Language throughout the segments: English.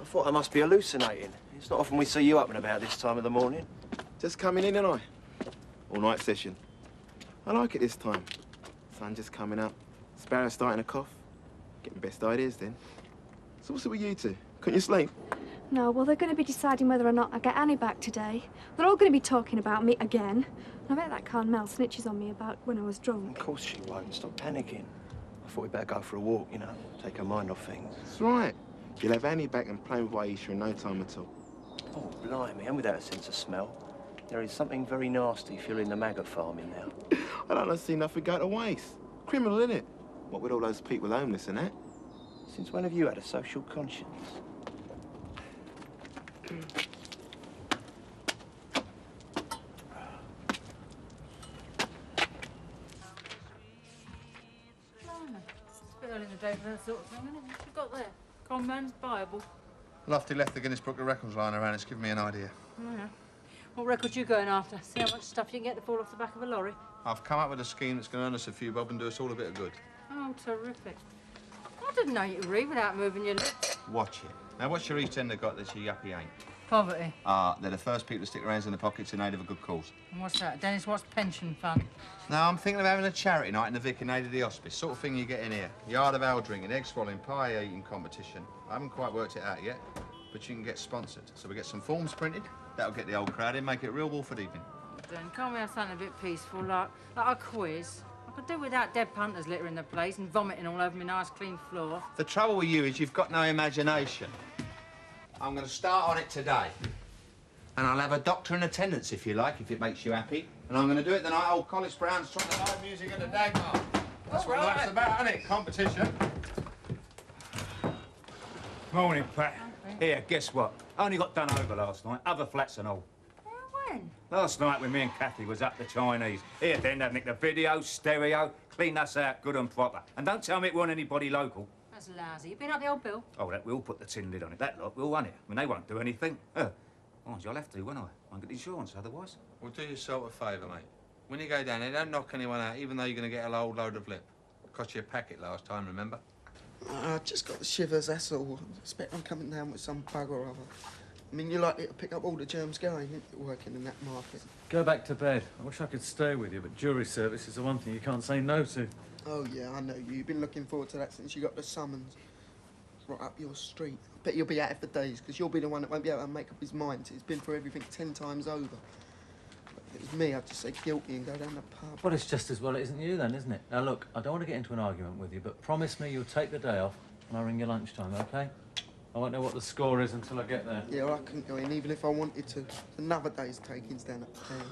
thought I must be hallucinating. It's not often we see you up and about this time of the morning. Just coming in, and all-night session. I like it this time. Sun just coming up. Sparrow starting to cough. Getting best ideas then. So what's it with you two? Couldn't you sleep? No, well, they're going to be deciding whether or not I get Annie back today. They're all going to be talking about me again. I bet that Carmel snitches on me about when I was drunk. Of course she won't. Stop panicking. I thought we'd better go for a walk, you know, take her mind off things. That's right. You'll have Annie back and playing with Aisha in no time at all. Oh, blimey, and without a sense of smell. There is something very nasty fueling the maggot farming now. I don't see nothing go to waste. Criminal, innit? What with all those people homeless and that? Since when have you had a social conscience? It's a bit early in the day for that sort of thing, isn't it? What you got there? Conman's Bible. Lofty left the Guinness Book of Records lying around. It's given me an idea. Oh, yeah. What record you going after? See how much stuff you can get to fall off the back of a lorry? I've come up with a scheme that's going to earn us a few bob and do us all a bit of good. Oh, terrific. I didn't know you could read without moving your lips. Watch it. Now, what's your Eastender got that your yuppie ain't? Poverty. They're the first people to stick their hands in their pockets in aid of a good cause. And what's that? Dennis Watt's pension fund? Now, I'm thinking of having a charity night in the Vic in aid of the hospice. Sort of thing you get in here. Yard of ale drinking, egg swallowing, pie eating competition. I haven't quite worked it out yet, but you can get sponsored. So we get some forms printed. That'll get the old crowd in, make it a real Wolford evening. Then can't we have something a bit peaceful, like a quiz? I could do without dead punters littering the place and vomiting all over my nice clean floor. The trouble with you is you've got no imagination. I'm going to start on it today. And I'll have a doctor in attendance, if you like, if it makes you happy. And I'm going to do it the night old Collis Brown's trying the live music at the Dagmar. That's what life's about, isn't it? Competition. Morning, Pat. Here, guess what? Only got done over last night, other flats and all. When? Last night when me and Kathy was up the Chinese. Here then, they've nicked the video, stereo, cleaned us out good and proper. And don't tell me it weren't anybody local. That's lousy. You been up the old bill? Oh, that we'll put the tin lid on it. That lot, we'll run it. I mean, they won't do anything. Mind you, I'll have to, won't I? Won't get insurance otherwise. Well, do yourself a favour, mate. When you go down there, don't knock anyone out, even though you're going to get a whole load of lip. Cost you a packet last time, remember? I've just got the shivers, that's all. I expect I'm coming down with some bug or other. I mean, you're likely to pick up all the germs going, ain't you, working in that market? Go back to bed. I wish I could stay with you, but jury service is the one thing you can't say no to. Oh, yeah, I know you. You've been looking forward to that since you got the summons. Right up your street. I bet you'll be out for days, because you'll be the one that won't be able to make up his mind. He's been through everything 10 times over. But if it was me, I'd just say guilty and go down the pub. Well, it's just as well it isn't you then, isn't it? Now, look, I don't want to get into an argument with you, but promise me you'll take the day off and I'll ring you lunchtime, OK? I won't know what the score is until I get there. Yeah, well, I couldn't go in, even if I wanted to. Another day's takings down at town.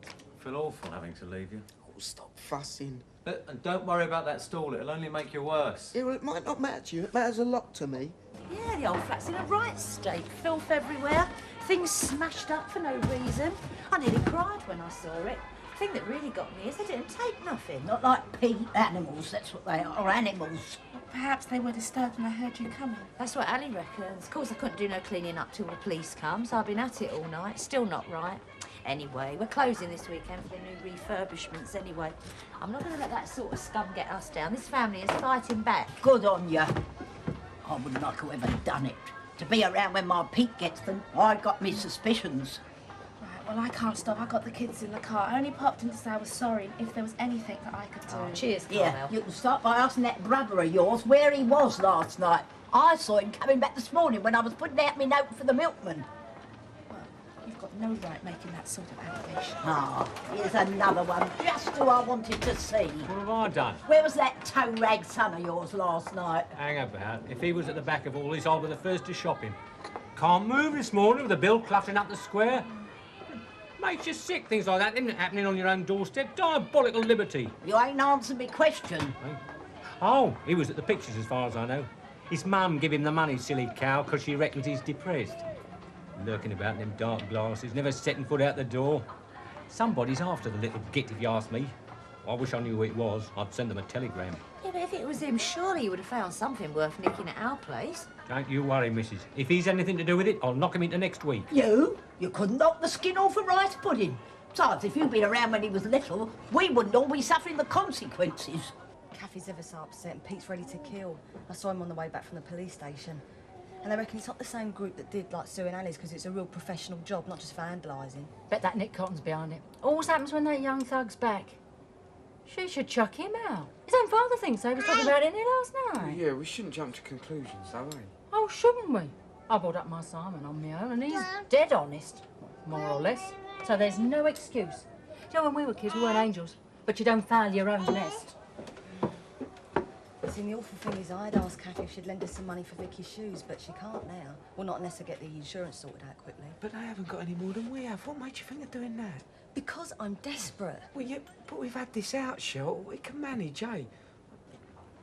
I feel awful having to leave you. Oh, stop fussing. And don't worry about that stall. It'll only make you worse. Yeah, well, it might not matter to you. It matters a lot to me. Yeah, the old flat's in a right state. Filth everywhere. Things smashed up for no reason. I nearly cried when I saw it. The thing that really got me is they didn't take nothing. Not like pig animals, that's what they are, animals. Perhaps they were disturbed when I heard you coming. That's what Ali reckons. Of course, I couldn't do no cleaning up till the police come, so I've been at it all night. Still not right. Anyway, we're closing this weekend for the new refurbishments anyway. I'm not going to let that sort of scum get us down. This family is fighting back. Good on you. I wouldn't like whoever done it. To be around when my Pete gets them, I got me suspicions. Right, well, I can't stop. I got the kids in the car. I only popped in to say I was sorry if there was anything that I could do. Oh, cheers, Yeah, Carmel. you can start by asking that brother of yours where he was last night. I saw him coming back this morning when I was putting out my note for the milkman. You've got no right making that sort of allegation. Ah, here's another one, just who I wanted to see. What have I done? Where was that toe-rag son of yours last night? Hang about. If he was at the back of all this, I'll be the first to shop him. Can't move this morning with the bill cluttering up the square. Makes you sick, things like that, isn't it? Happening on your own doorstep. Diabolical liberty. You ain't answered me question. Oh, he was at the pictures as far as I know. His mum give him the money, silly cow, because she reckons he's depressed. Lurking about in them dark glasses, never setting foot out the door. Somebody's after the little git, if you ask me. I wish I knew who it was. I'd send them a telegram. Yeah, but if it was him, surely he would have found something worth nicking at our place. Don't you worry, missus. If he's anything to do with it, I'll knock him into next week. You? You couldn't knock the skin off a rice pudding. Besides, if you'd been around when he was little, we wouldn't all be suffering the consequences. Kathy's ever so upset and Pete's ready to kill. I saw him on the way back from the police station. And they reckon it's not the same group that did, like, Sue and Alice, because it's a real professional job, not just vandalising. Bet that Nick Cotton's behind it. Always happens when that young thug's back. She should chuck him out. His own father thinks so. He was talking about it in here last night. Yeah, we shouldn't jump to conclusions, though, eh? Oh, shouldn't we? I brought up my Simon on my own, and he's dead honest, more or less. So there's no excuse. You know, when we were kids, we weren't angels, but you don't foul your own nest. See, the awful thing is, I'd asked Kathy if she'd lend us some money for Vicky's shoes, but she can't now. Well, not unless I get the insurance sorted out quickly. But they haven't got any more than we have. What made you think of doing that? Because I'm desperate. Well, yeah, but we've had this out, Shell. We can manage, eh?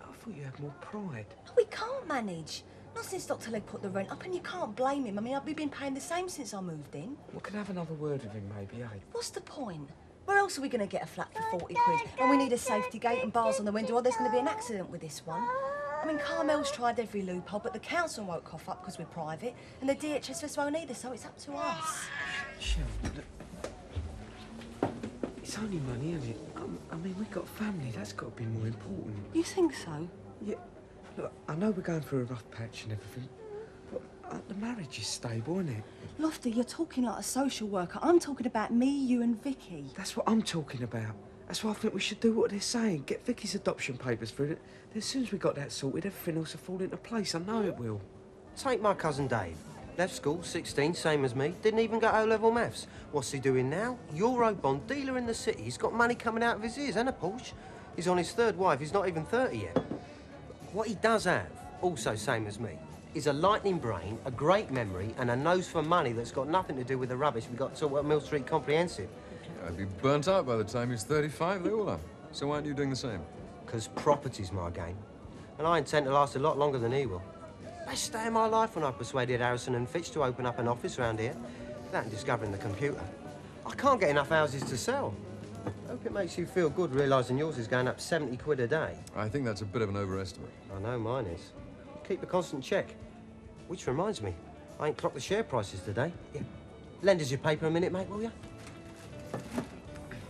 I thought you had more pride. No, we can't manage. Not since Dr. Legg put the rent up, and you can't blame him. I mean, we've been paying the same since I moved in. We can have another word with him, maybe, eh? What's the point? Where else are we going to get a flat for 40 quid? And we need a safety gate and bars on the window, or there's going to be an accident with this one. I mean, Carmel's tried every loophole, but the council won't cough up because we're private, and the DHS won't either, so it's up to us. Shell, it's only money, isn't it? I mean, we've got family. That's got to be more important. You think so? Yeah. Look, I know we're going through a rough patch and everything, but the marriage is stable, isn't it? Lofty, you're talking like a social worker. I'm talking about me, you and Vicky. That's what I'm talking about. That's why I think we should do what they're saying. Get Vicky's adoption papers through. As soon as we got that sorted, everything else will fall into place. I know it will. Take my cousin Dave. Left school, 16, same as me. Didn't even get O-level maths. What's he doing now? Eurobond dealer in the city. He's got money coming out of his ears and a Porsche. He's on his third wife. He's not even 30 yet. What he does have, also same as me, is a lightning brain, a great memory, and a nose for money that's got nothing to do with the rubbish we got taught at Mill Street Comprehensive. I'd be burnt out by the time he's 35. They all are. So why aren't you doing the same? Because property's my game. And I intend to last a lot longer than he will. Best day of my life when I persuaded Harrison and Fitch to open up an office round here. That and discovering the computer. I can't get enough houses to sell. Hope it makes you feel good realising yours is going up 70 quid a day. I think that's a bit of an overestimate. I know mine is. Keep a constant check. Which reminds me, I ain't clocked the share prices today. Yeah. Lend us your paper a minute, mate, will you?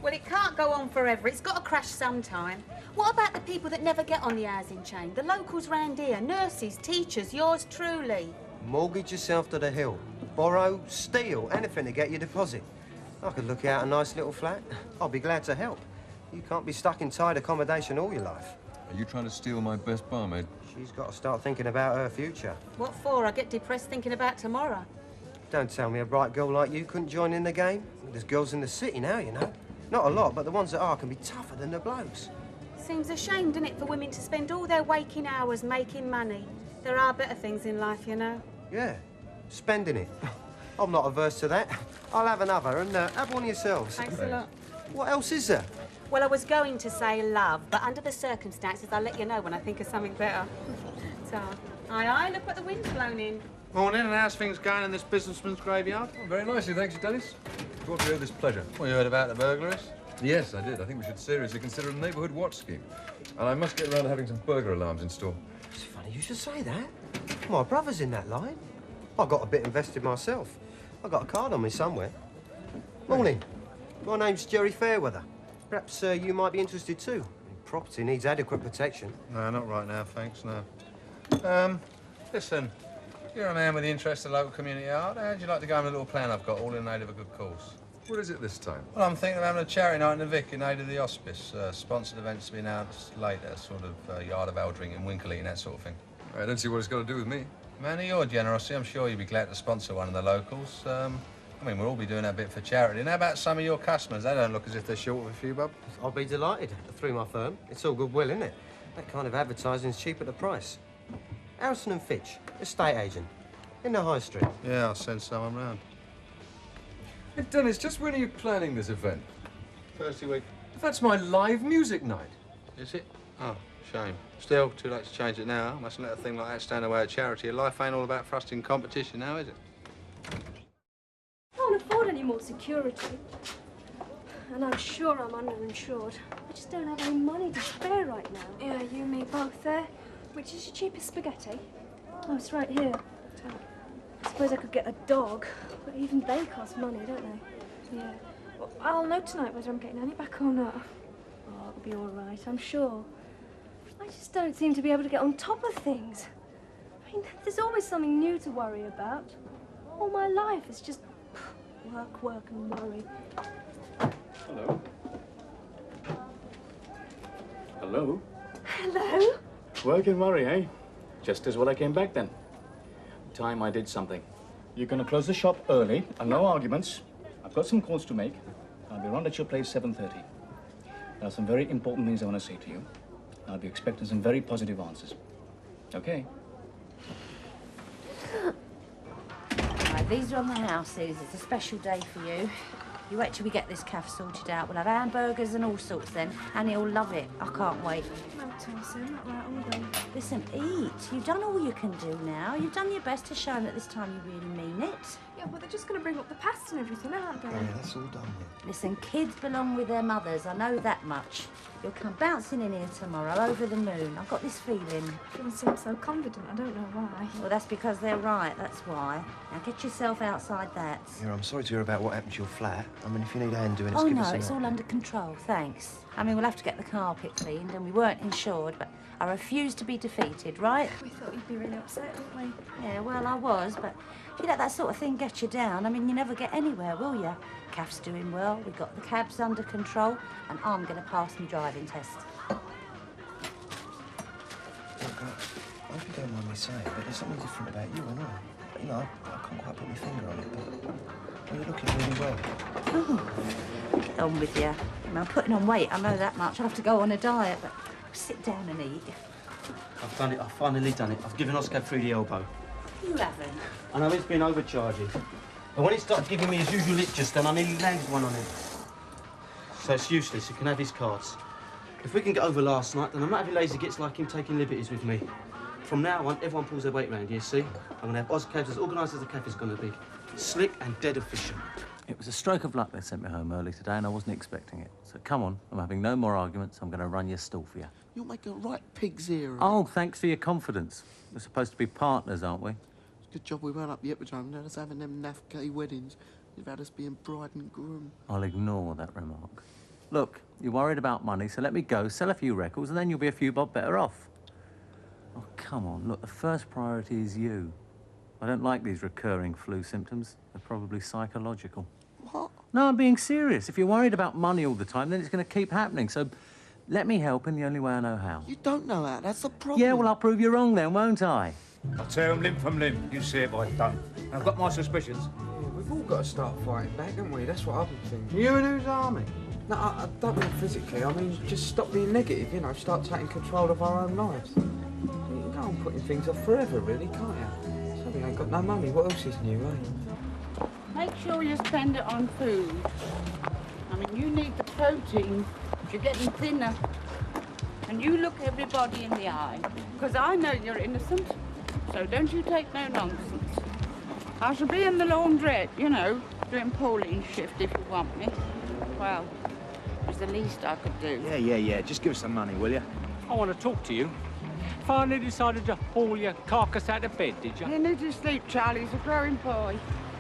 Well, it can't go on forever. It's got to crash sometime. What about the people that never get on the housing chain? The locals round here, nurses, teachers, yours truly. Mortgage yourself to the hill. Borrow, steal, anything to get your deposit. I could look out a nice little flat. I'll be glad to help. You can't be stuck in tied accommodation all your life. Are you trying to steal my best barmaid? She's got to start thinking about her future. What for? I get depressed thinking about tomorrow. Don't tell me a bright girl like you couldn't join in the game. There's girls in the city now, you know. Not a lot, but the ones that are can be tougher than the blokes. Seems a shame, doesn't it, for women to spend all their waking hours making money. There are better things in life, you know. Yeah, spending it. I'm not averse to that. I'll have another and have one yourselves. Thanks a lot. What else is there? Well, I was going to say love, but under the circumstances, I'll let you know when I think of something better. So, aye, look what the wind's blown in. Morning, and how's things going in this businessman's graveyard? Oh, very nicely, thanks, Dennis. What do you owe this pleasure? Well, you heard about the burglaries? Yes, I did. I think we should seriously consider a neighbourhood watch scheme. And I must get around to having some burglar alarms installed. It's funny you should say that. My brother's in that line. I got a bit invested myself. I got a card on me somewhere. Morning. My name's Jerry Fairweather. Perhaps you might be interested too. Property needs adequate protection. No, not right now, thanks, no. Listen, you're a man with the interest of the local community art. How'd you like to go on a little plan I've got, all in aid of a good cause? What is it this time? Well, I'm thinking of having a charity night in the Vic in aid of the hospice. Sponsored events to be announced later, sort of Yard of Eldring in Winkerley and that sort of thing. I don't see what it's got to do with me. Man, of your generosity, I'm sure you'd be glad to sponsor one of the locals. I mean, we'll all be doing our bit for charity. And how about some of your customers? They don't look as if they're short of a few, bub. I'll be delighted. Through my firm. It's all goodwill, isn't it? That kind of advertising's cheap at the price. Harrison and Fitch, estate agent, in the High Street. Yeah, I'll send someone round. Hey, Dennis, just when are you planning this event? Thursday week. That's my live music night. Is it? Oh, shame. Still, too late to change it now. Mustn't let a thing like that stand away at charity. Life ain't all about thrusting competition now, is it? I can't afford any more security. And I'm sure I'm underinsured. I just don't have any money to spare right now. Yeah, you and me both there. Which is your cheapest spaghetti? Oh, it's right here. I suppose I could get a dog, but even they cost money, don't they? Yeah. Well, I'll know tonight whether I'm getting any back or not. Oh, it'll be all right, I'm sure. I just don't seem to be able to get on top of things. I mean, there's always something new to worry about. All my life, it's just work, work and worry. Hello. Hello. Hello? Work and worry, eh? Just as well I came back then. Time I did something. You're gonna close the shop early, and no arguments. I've got some calls to make. I'll be around at your place 7:30. There are some very important things I want to say to you. I'll be expecting some very positive answers. Okay? Right, these are on the houses. It's a special day for you. You wait till we get this cafe sorted out. We'll have hamburgers and all sorts then, and he'll love it. I can't wait. No, Thomas, I'm not that hungry. Listen, eat. You've done all you can do now. You've done your best to show him that this time you really mean it. Yeah, well, they're just going to bring up the past and everything, aren't they? Oh, yeah, that's all done with. Listen, kids belong with their mothers. I know that much. You'll come bouncing in here tomorrow, over the moon. I've got this feeling. Everyone seems so confident. I don't know why. Well, that's because they're right. That's why. Now get yourself outside that. Yeah, I'm sorry to hear about what happened to your flat. I mean, if you need a hand doing it, Oh, give no, us a it's all under control, thanks. I mean, we'll have to get the carpet cleaned, and we weren't insured, but I refuse to be defeated, right? We thought you'd be really upset, didn't we? Yeah, well, I was, but if you let that sort of thing get you down, I mean, you never get anywhere, will you? Caf's doing well, we've got the cabs under control, and I'm going to pass my driving test. Look, I hope you don't mind me saying, but there's something different about you and all. You know, I can't quite put my finger on it, but you're looking really well. Oh, get on with you. I mean, I'm putting on weight, I know that much. I'll have to go on a diet, but sit down and eat. I've done it. I've finally done it. I've given Oscar through the elbow. You haven't. I know he's been overcharging. But when he started giving me his usual lip just then, I nearly landed one on him. So it's useless. He can have his cards. If we can get over last night, then I'm not having lazy gets like him taking liberties with me. From now on, everyone pulls their weight round here, see? I'm going to have Oscars as organised as the cafe's going to be. Slick and dead efficient. It was a stroke of luck they sent me home early today, and I wasn't expecting it. So come on, I'm having no more arguments. I'm going to run your stall for you. You'll make a right pig's ear. Oh, thanks for your confidence. We're supposed to be partners, aren't we? Good job we weren't up the Hippodrome. Let us having them naff gay weddings. You've had us being bride and groom. I'll ignore that remark. Look, you're worried about money, so let me go, sell a few records, and then you'll be a few bob better off. Oh, come on. Look, the first priority is you. I don't like these recurring flu symptoms. They're probably psychological. What? No, I'm being serious. If you're worried about money all the time, then it's going to keep happening. So let me help in the only way I know how. You don't know how. That's the problem. Yeah, well, I'll prove you wrong then, won't I? I'll tear him limb from limb. You see it, boy. Done. I've got my suspicions. Yeah, we've all got to start fighting back, haven't we? That's what I've been thinking. You in whose army? No, I don't mean physically. I mean, just stop being negative, you know, start taking control of our own lives. You can go on putting things off forever, really, can't you? So we ain't got no money. What else is new, eh? Make sure you spend it on food. I mean, you need the protein. You're getting thinner. And you look everybody in the eye. Because I know you're innocent. So don't you take no nonsense. I shall be in the laundrette, you know, doing Pauline's shift if you want me. Well, it's the least I could do. Yeah. Just give us some money, will you? I want to talk to you. Finally decided to haul your carcass out of bed, did you? You need to sleep, Charlie. He's a growing boy.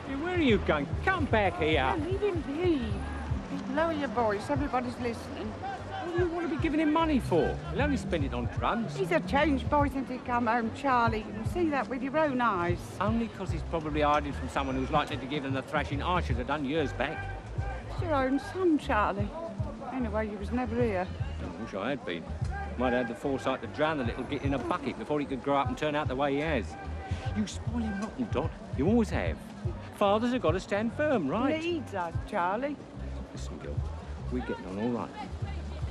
Hey, where are you going? Come back here. Yeah, leave him be. Lower your voice. Everybody's listening. What do you want to be giving him money for? He'll only spend it on drugs. He's a changed boy since he come home, Charlie. You can see that with your own eyes. Only because he's probably hiding from someone who's likely to give him the thrashing I should have done years back. It's your own son, Charlie. Anyway, you was never here. I wish I had been. Might have had the foresight to drown the little git in a bucket before he could grow up and turn out the way he has. You spoil him rotten, Dot. You always have. Fathers have got to stand firm, right? Needs us, Charlie. Listen, girl, we're getting on all right.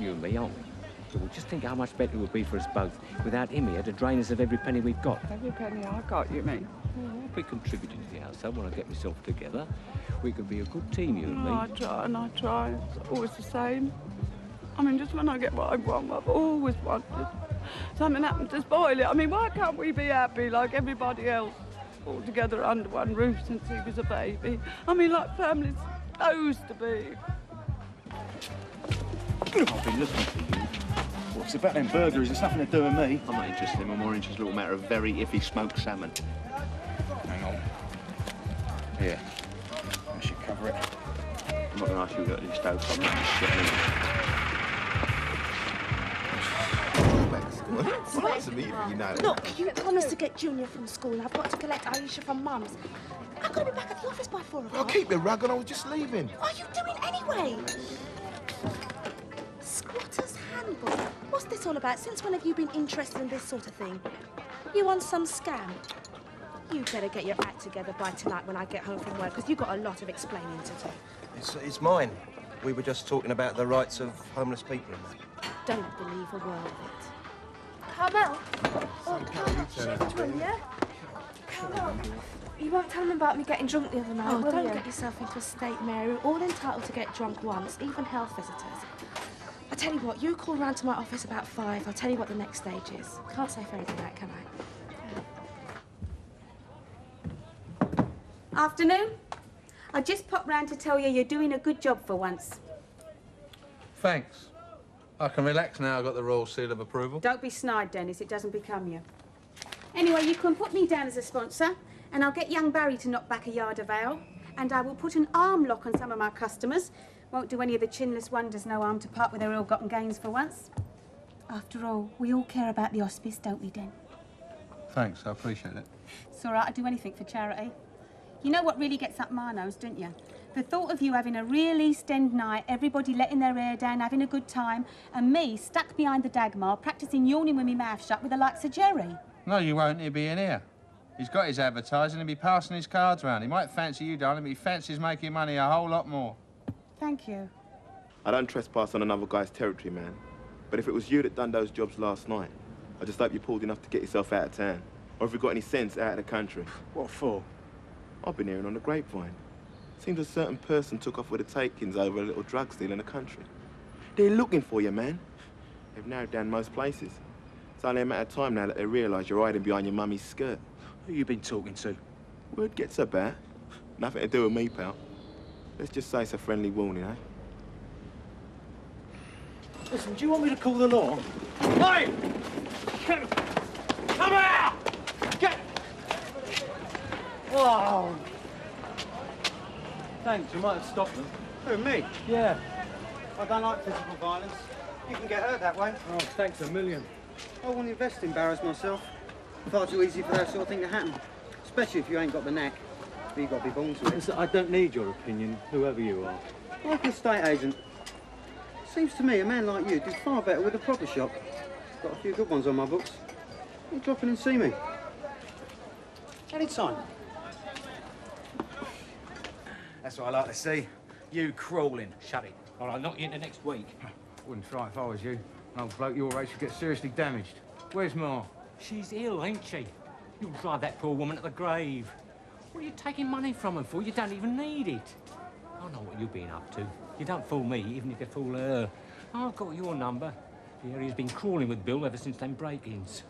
You and me, aren't we? So we'll just think how much better it would be for us both without him here to drain us of every penny we've got. Every penny I got, you mean? Well, if we contribute to the household when I get myself together, we could be a good team, you and me. I try and I try. It's always the same. I mean, just when I get what I want, I've always wanted. Something happened to spoil it. I mean, why can't we be happy like everybody else? All together under one roof since he was a baby. I mean, like families supposed to be. I've been looking for you. Well, it's about them burgers. It's nothing to do with me. I'm not interested in them. I'm more interested in a little matter of very iffy smoked salmon. Hang on. Here. I should cover it. I'm not going to ask you to get these stoves. I'm not just getting in. Come on, answer me, you know. Look, you promised to get Junior from school and I've got to collect Aisha from Mum's. I've got to be back at the office by 4 o'clock. I'll keep the rug on, I was just leaving. What are you doing anyway? Squatter's handbook. What's this all about? Since when have you been interested in this sort of thing? You on some scam? You better get your act together by tonight when I get home from work, because you've got a lot of explaining to do. It's mine. We were just talking about the rights of homeless people and that. Don't believe a word of it. Carmel? Oh, Carmel, shift room, yeah? Carmel, you won't tell them about me getting drunk the other night, will don't get yourself into a state, Mary. We're all entitled to get drunk once, even health visitors. I tell you what, you call round to my office about 5. I'll tell you what the next stage is. Can't say for anything like, can I? Afternoon. I just popped round to tell you you're doing a good job for once. Thanks. I can relax now I've got the royal seal of approval. Don't be snide, Dennis. It doesn't become you. Anyway, you can put me down as a sponsor, and I'll get young Barry to knock back a yard of ale, and I will put an arm lock on some of my customers. Won't do any of the chinless wonders no harm to part with their ill-gotten gains for once. After all, we all care about the hospice, don't we, Den? Thanks, I appreciate it. It's all right, I'd do anything for charity. You know what really gets up my nose, don't you? The thought of you having a real East End night, everybody letting their hair down, having a good time, and me stuck behind the Dagmar, practising yawning with my mouth shut with the likes of Jerry. No, you won't. He'll be in here. He's got his advertising and he'll be passing his cards around. He might fancy you, darling, but he fancies making money a whole lot more. Thank you. I don't trespass on another guy's territory, man. But if it was you that done those jobs last night, I just hope you pulled enough to get yourself out of town. Or if you've got any sense, out of the country. What for? I've been hearing on the grapevine. Seems a certain person took off with the takings over a little drug deal in the country. They're looking for you, man. They've narrowed down most places. It's only a matter of time now that they realise you're hiding behind your mummy's skirt. Who you been talking to? Word gets about. Nothing to do with me, pal. Let's just say it's a friendly warning, eh? Listen, do you want me to call the law? Hey! Come out! Get... Oh! Thanks, you might have stopped them. Who, me? Yeah. I don't like physical violence. You can get hurt that way. Oh, thanks a million. I wouldn't invest in barrows myself. Far too easy for that sort of thing to happen. Especially if you ain't got the knack. But you've got to be born to it. Listen, I don't need your opinion, whoever you are. Like an estate agent. Seems to me a man like you did far better with a proper shop. Got a few good ones on my books. You drop in and see me. Anytime. That's what I like to see. You crawling. Shut it, or I'll knock you into next week. Wouldn't try if I was you. An old bloke your age should get seriously damaged. Where's Ma? She's ill, ain't she? You'll drive that poor woman to the grave. What are you taking money from her for? You don't even need it. I know what you've been up to. You don't fool me, even if you fool her. I've got your number. The area's been crawling with Bill ever since them break-ins.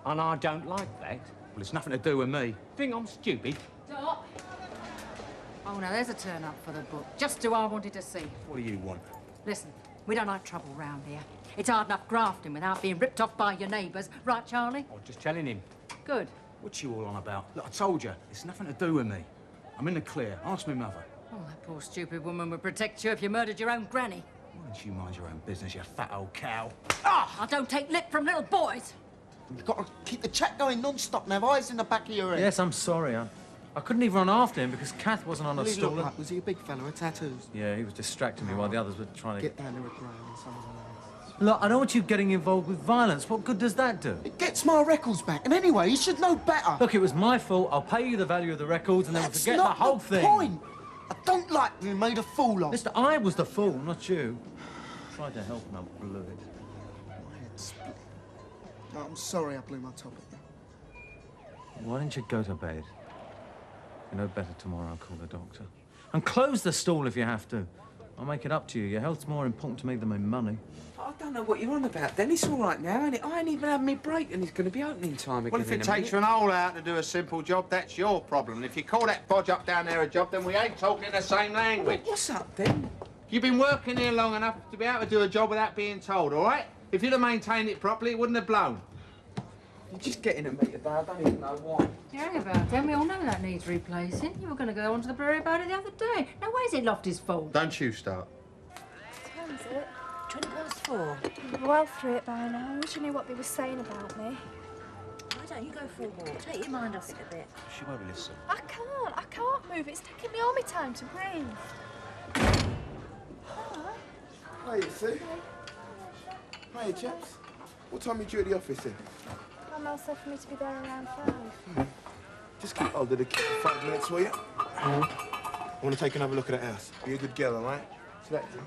And I don't like that. Well, it's nothing to do with me. Think I'm stupid? Stop. Oh, now there's a turn-up for the book. Just who I wanted to see. What do you want? Listen, we don't like trouble round here. It's hard enough grafting without being ripped off by your neighbours. Right, Charlie? I'm just telling him. Good. What's you all on about? Look, I told you, it's nothing to do with me. I'm in the clear. Ask me mother. Oh, that poor stupid woman would protect you if you murdered your own granny. Why don't you mind your own business, you fat old cow? I don't take lip from little boys. You've got to keep the chat going non-stop now. Eyes in the back of your head. Yes, I'm sorry. I couldn't even run after him because Kath wasn't on What a did he stool. look like? Was he a big fella with tattoos? Yeah, he was distracting me while the others were trying to... Get down there with Graham and some of the lads. Look, I don't want you getting involved with violence. What good does that do? It gets my records back, and anyway, you should know better. Look, it was my fault. I'll pay you the value of the records and then we'll forget the whole thing. Point. I don't like being made a fool of. Listen, I was the fool, not you. Tried to help and I blew it. My head split. No, I'm sorry I blew my top at you. Why don't you go to bed? You know better tomorrow, I'll call the doctor. And close the stall if you have to. I'll make it up to you. Your health's more important to me than my money. I don't know what you're on about, then. It's all right now, ain't it? I ain't even had me break and it's going to be opening time again. Well, if it takes you an hole out to do a simple job, that's your problem. And if you call that bodge up down there a job, then we ain't talking the same language. What's up, then? You've been working here long enough to be able to do a job without being told, all right? If you'd have maintained it properly, it wouldn't have blown. You're just getting at me today. I don't even know why. Yeah, about then we all know that needs replacing. You were going to go on to the brewery about it the other day. Now, why is it Lofty's fault? Don't you start. What time is it? 4:20. for? Well through it by now. I wish I knew what they were saying about me. Why don't you go for a walk? Take your mind off it a bit. She won't listen. I can't move. It's taking me all my time to breathe. Hiya, Sue. Hiya, chaps. What time are you due at the office then? Mum said for me to be there around 5. Just keep hold of the key for 5 minutes, will you? I want to take another look at the house. Be a good girl, all right? Selecting.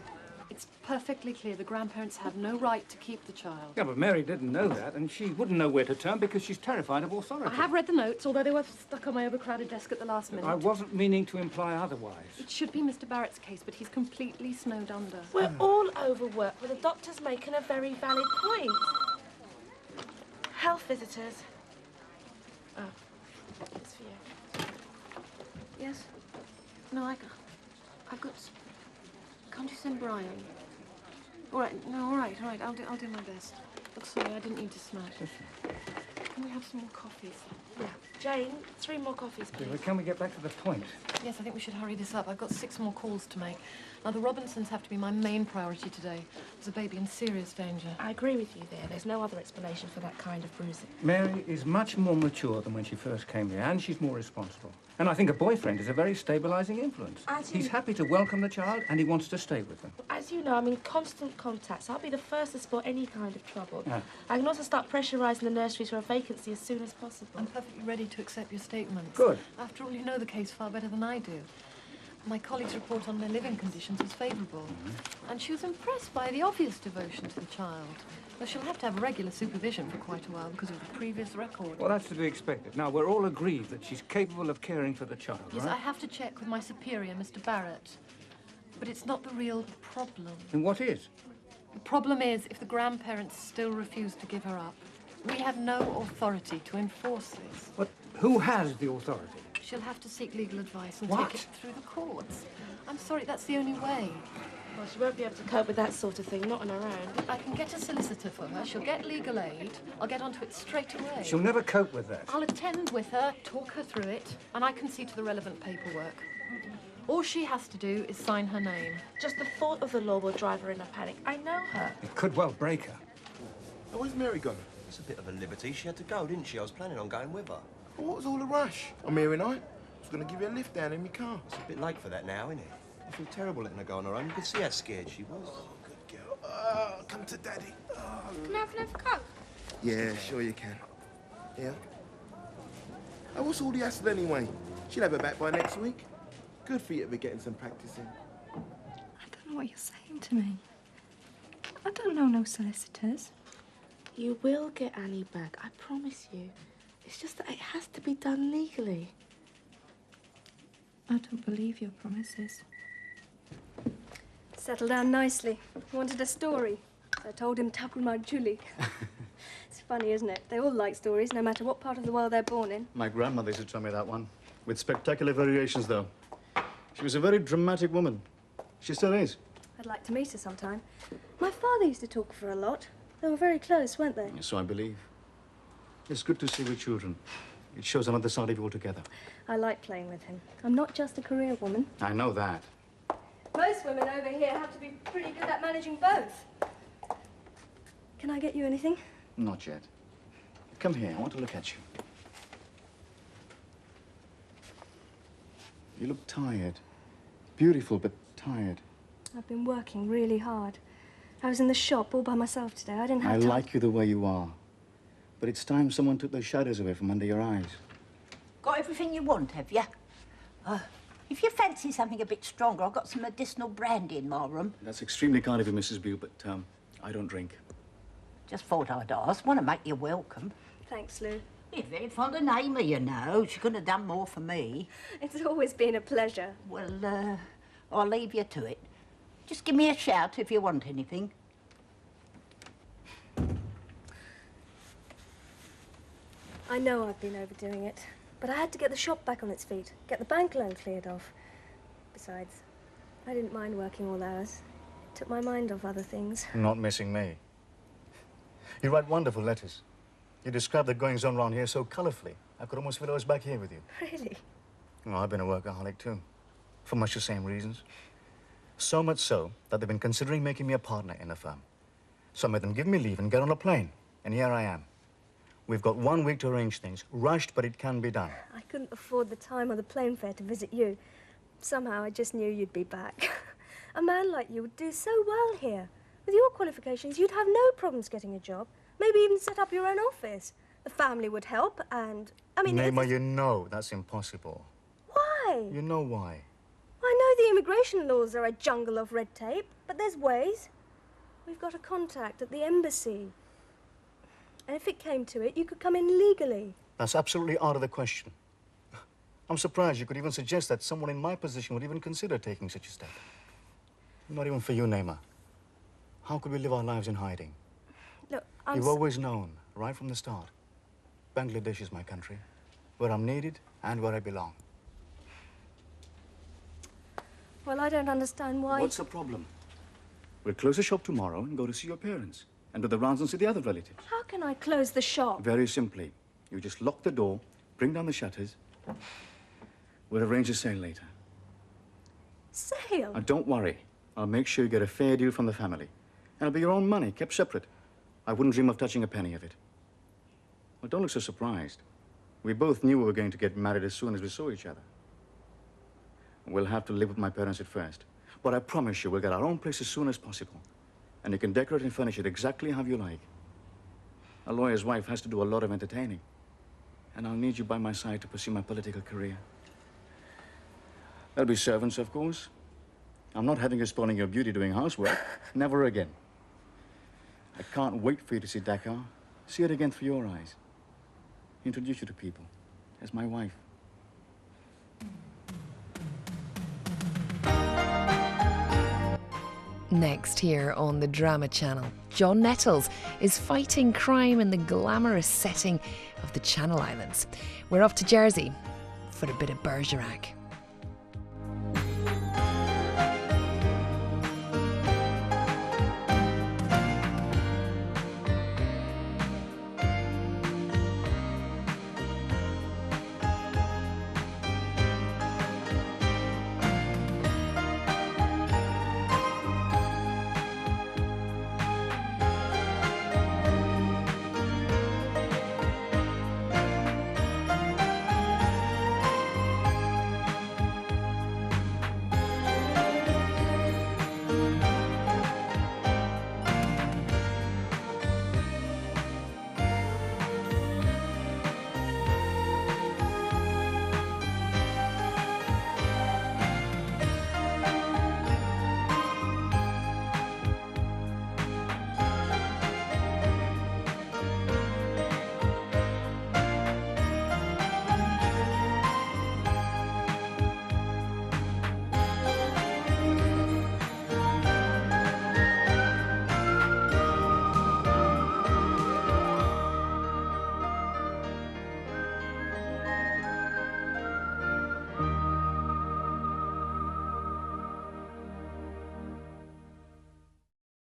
It's perfectly clear the grandparents have no right to keep the child. Yeah, but Mary didn't know that, and she wouldn't know where to turn because she's terrified of authority. I have read the notes, although they were stuck on my overcrowded desk at the last minute. I wasn't meaning to imply otherwise. It should be Mr. Barrett's case, but he's completely snowed under. We're all overworked, but the doctor's making a very valid point. Health visitors. Oh, it's for you. Yes? No, I've got... Can't you send Brian? All right, no, all right. I'll do my best. Look, sorry, I didn't mean to smash. Can we have some more coffees? Yeah. Jane, 3 more coffees, please. Well, can we get back to the point? Yes, I think we should hurry this up. I've got 6 more calls to make. Now, the Robinsons have to be my main priority today. There's a baby in serious danger. I agree with you there. There's no other explanation for that kind of bruising. Mary is much more mature than when she first came here, and she's more responsible. And I think a boyfriend is a very stabilising influence. He's happy to welcome the child, and he wants to stay with them. As you know, I'm in constant contact, so I'll be the first to spot any kind of trouble. Yeah. I can also start pressurising the nurseries for a vacancy as soon as possible. I'm perfectly ready to accept your statements. Good. After all, you know the case far better than I do. My colleague's report on their living conditions was favourable. And she was impressed by the obvious devotion to the child. Though she'll have to have regular supervision for quite a while because of the previous record. Well, that's to be expected. Now, we're all agreed that she's capable of caring for the child, Yes, right? I have to check with my superior, Mr. Barrett. But it's not the real problem. And what is? The problem is if the grandparents still refuse to give her up. We have no authority to enforce this. But who has the authority? She'll have to seek legal advice and What? take it through the courts. I'm sorry, that's the only way. Well, she won't be able to cope with that sort of thing, not on her own. I can get a solicitor for her. She'll get legal aid. I'll get onto it straight away. She'll never cope with that. I'll attend with her, talk her through it, and I can see to the relevant paperwork. All she has to do is sign her name. Just the thought of the law will drive her in a panic. I know her. It could well break her. Oh, where's Mary gone? It's a bit of a liberty. She had to go, didn't she? I was planning on going with her. Well, what was all the rush? I'm here and I was going to give you a lift down in my car. It's a bit late for that now, isn't it? I feel terrible letting her go on her own. You could see how scared she was. Oh, good girl. Come to Daddy. Can I have another Coke? Yeah, sure you can. Yeah? Oh, what's all the hassle anyway? She'll have her back by next week. Good for you to be getting some practice in. I don't know what you're saying to me. I don't know no solicitors. You will get Annie back, I promise you. It's just that it has to be done legally. I don't believe your promises. Settled down nicely. He wanted a story. So I told him Tabruma Julie. It's funny, isn't it? They all like stories, no matter what part of the world they're born in. My grandmother used to tell me that one, with spectacular variations, though. She was a very dramatic woman. She still is. I'd like to meet her sometime. My father used to talk of her a lot. They were very close, weren't they? So I believe. It's good to see with children. It shows another side of you altogether. I like playing with him. I'm not just a career woman. I know that. Most women over here have to be pretty good at managing both. Can I get you anything? Not yet. Come here, I want to look at you. You look tired. Beautiful, but tired. I've been working really hard. I was in the shop all by myself today. I didn't have time. I like you the way you are. But it's time someone took those shadows away from under your eyes. Got everything you want, have you? If you fancy something a bit stronger, I've got some medicinal brandy in my room. That's extremely kind of you, Mrs. Bew, but I don't drink. Just thought I'd ask. Want to make you welcome. Thanks, Lou. You're very fond of Naomi, you know. She couldn't have done more for me. It's always been a pleasure. Well, I'll leave you to it. Just give me a shout if you want anything. I know I've been overdoing it, but I had to get the shop back on its feet, get the bank loan cleared off. Besides, I didn't mind working all hours. It took my mind off other things. Not missing me. You write wonderful letters. You describe the goings-on around here so colourfully. I could almost feel I was back here with you. Really? Well, I've been a workaholic, too. For much the same reasons. So much so that they've been considering making me a partner in the firm. So I made them give me leave and get on a plane. And here I am. We've got 1 week to arrange things. Rushed, but it can be done. I couldn't afford the time or the plane fare to visit you. Somehow I just knew you'd be back. A man like you would do so well here. With your qualifications, you'd have no problems getting a job. Maybe even set up your own office. The family would help, and... I mean... Naima, you know that's impossible. Why? You know why? I know the immigration laws are a jungle of red tape, but there's ways. We've got a contact at the embassy. And if it came to it, you could come in legally. That's absolutely out of the question. I'm surprised you could even suggest that someone in my position would even consider taking such a step. Not even for you, Naima. How could we live our lives in hiding? Look, You've always known, right from the start, Bangladesh is my country, where I'm needed and where I belong. Well, I don't understand why... What's the problem? We'll close the shop tomorrow and go to see your parents. And do the rounds and see the other relatives. How can I close the shop? Very simply. You just lock the door, bring down the shutters. We'll arrange a sale later. Sale? And don't worry. I'll make sure you get a fair deal from the family. And it'll be your own money, kept separate. I wouldn't dream of touching a penny of it. Well, don't look so surprised. We both knew we were going to get married as soon as we saw each other. We'll have to live with my parents at first. But I promise you, we'll get our own place as soon as possible. And you can decorate and furnish it exactly how you like. A lawyer's wife has to do a lot of entertaining. And I'll need you by my side to pursue my political career. There'll be servants, of course. I'm not having you spoiling your beauty doing housework. Never again. I can't wait for you to see Dakar. See it again through your eyes. Introduce you to people as my wife. Next here on the Drama Channel, John Nettles is fighting crime in the glamorous setting of the Channel Islands. We're off to Jersey for a bit of Bergerac.